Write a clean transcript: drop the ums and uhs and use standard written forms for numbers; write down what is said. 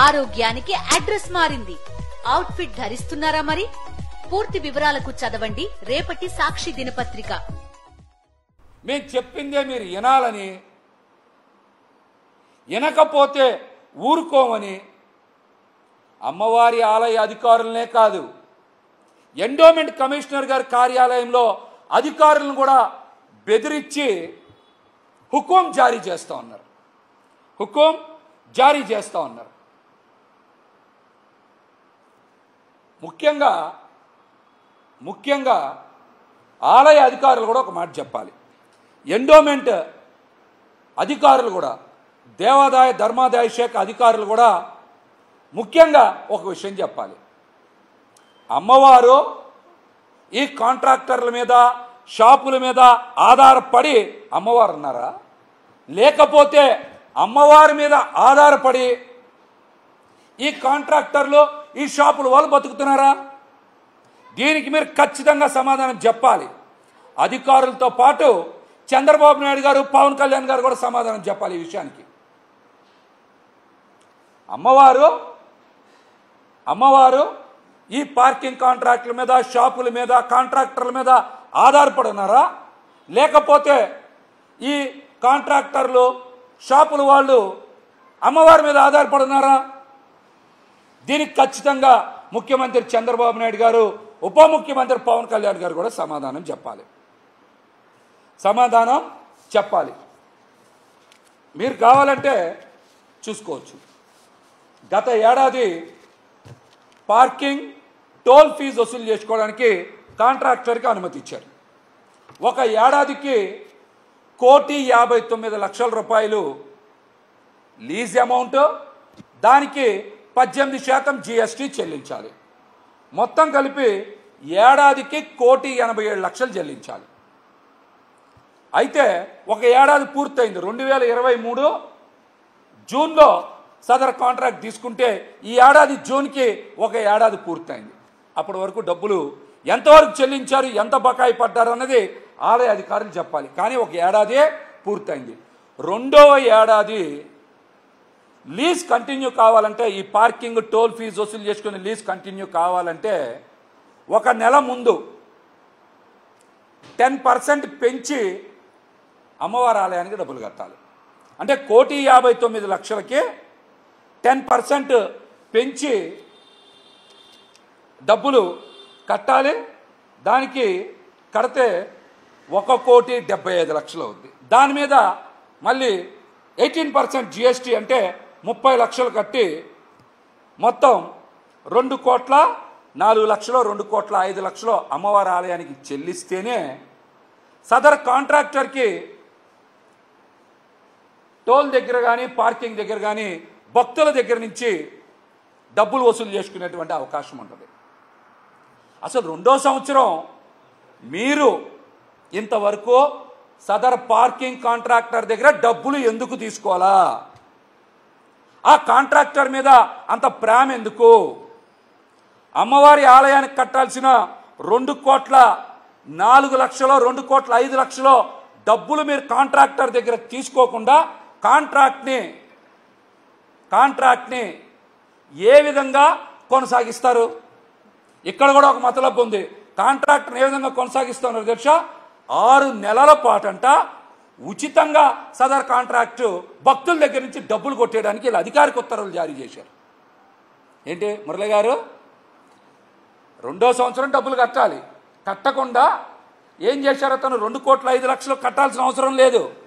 ఆరోగ్యానికి అడ్రస్ మారింది. Out fit ధరిస్తున్నారా మరి? పూర్తి వివరాలకు చదవండి రేపటి సాక్షి దినపత్రిక. మేము చెప్పిందే మీరు వినాలని, వినకపోతే ఊరుకోమని అమ్మవారి ఆలయ అధికారులనే కాదు, ఎండోమెంట్ కమిషనర్ గారి కార్యాలయంలో అధికారులను కూడా బెదిరించి హుకుం జారీ చేస్తూ ఉన్నారు. హుకుం జారీ చేస్తూ ఉన్నారు. ముఖ్యంగా ఆలయ అధికారులు కూడా ఒక మాట చెప్పాలి. ఎండోమెంట్ అధికారులు కూడా, దేవాదాయ ధర్మాదాయ శాఖ అధికారులు కూడా ముఖ్యంగా ఒక విషయం చెప్పాలి. అమ్మవారు ఈ కాంట్రాక్టర్ల మీద, షాపుల మీద ఆధారపడి అమ్మవారు ఉన్నారా? లేకపోతే అమ్మవారి మీద ఆధారపడి ఈ కాంట్రాక్టర్లు, ఈ షాపుల వాళ్ళు బతుకుతున్నారా? దీనికి మీరు ఖచ్చితంగా సమాధానం చెప్పాలి. అధికారులతో పాటు చంద్రబాబు నాయుడు గారు, పవన్ కళ్యాణ్ గారు కూడా సమాధానం చెప్పాలి ఈ విషయానికి. అమ్మవారు ఈ పార్కింగ్ కాంట్రాక్టుల మీద, షాపుల మీద, కాంట్రాక్టర్ల మీద ఆధారపడి ఉన్నారా? లేకపోతే ఈ కాంట్రాక్టర్లు, షాపుల వాళ్ళు అమ్మవారి మీద ఆధారపడి ఉన్నారా? దీనికి ఖచ్చితంగా ముఖ్యమంత్రి చంద్రబాబు నాయుడు గారు, ఉప ముఖ్యమంత్రి పవన్ కళ్యాణ్ గారు కూడా సమాధానం చెప్పాలి. మీరు కావాలంటే చూసుకోవచ్చు. గత ఏడాది పార్కింగ్ టోల్ ఫీజు వసూలు చేసుకోవడానికి కాంట్రాక్టర్కి అనుమతి ఇచ్చారు. ఒక ఏడాదికి 1,59,00,000 రూపాయలు లీజ్ అమౌంట్, దానికి 18% GST చెల్లించాలి. మొత్తం కలిపి ఏడాదికి 1,87,00,000 చెల్లించాలి. అయితే ఒక ఏడాది పూర్తయింది. 2023 జూన్లో సదర్ కాంట్రాక్ట్ తీసుకుంటే ఈ ఏడాది జూన్కి ఒక ఏడాది పూర్తయింది. అప్పటి వరకు డబ్బులు ఎంతవరకు చెల్లించారు, ఎంత బకాయి పడ్డారు అన్నది ఆలయ అధికారులు చెప్పాలి. కానీ ఒక ఏడాదే పూర్తయింది. రెండవ ఏడాది లీజ్ కంటిన్యూ కావాలంటే, ఈ పార్కింగ్ టోల్ ఫీజు వసూలు చేసుకుని లీజ్ కంటిన్యూ కావాలంటే ఒక నెల ముందు 10% పెంచి అమ్మవారి ఆలయానికి డబ్బులు కట్టాలి. అంటే 1,59,00,000కి 10% పెంచి డబ్బులు కట్టాలి. దానికి కడితే 1,75,00,000 అవుద్ది. దాని మీద మళ్ళీ 18% GST అంటే 30,00,000 కట్టి మొత్తం 2,04,00,000, 2,05,00,000 అమ్మవారి ఆలయానికి చెల్లిస్తేనే సదర్ కాంట్రాక్టర్కి టోల్ దగ్గర కానీ, పార్కింగ్ దగ్గర కానీ భక్తుల దగ్గర నుంచి డబ్బులు వసూలు చేసుకునేటువంటి అవకాశం ఉంటుంది. అసలు రెండో సంవత్సరం మీరు ఇంతవరకు సదర్ పార్కింగ్ కాంట్రాక్టర్ దగ్గర డబ్బులు ఎందుకు తీసుకోవాలా? ఆ కాంట్రాక్టర్ మీద అంత ప్రేమ ఎందుకు? అమ్మవారి ఆలయానికి కట్టాల్సిన 2,04,00,000, 2,05,00,000 డబ్బులు మీరు కాంట్రాక్టర్ దగ్గర తీసుకోకుండా కాంట్రాక్ట్ని ఏ విధంగా కొనసాగిస్తారు? ఇక్కడ కూడా ఒక మతలబ్ ఉంది. కాంట్రాక్ట్ని ఏ విధంగా కొనసాగిస్తున్నారు తెలుసా? 6 నెలల పాటంట ఉచితంగా సదర్ కాంట్రాక్టు భక్తుల దగ్గర నుంచి డబ్బులు కొట్టేయడానికి ఇలా అధికారిక ఉత్తర్వులు జారీ చేశారు. ఏంటి మురళి గారు, రెండో సంవత్సరం డబ్బులు కట్టాలి, కట్టకుండా ఏం చేశారో తను 2,05,00,000 కట్టాల్సిన అవసరం లేదు.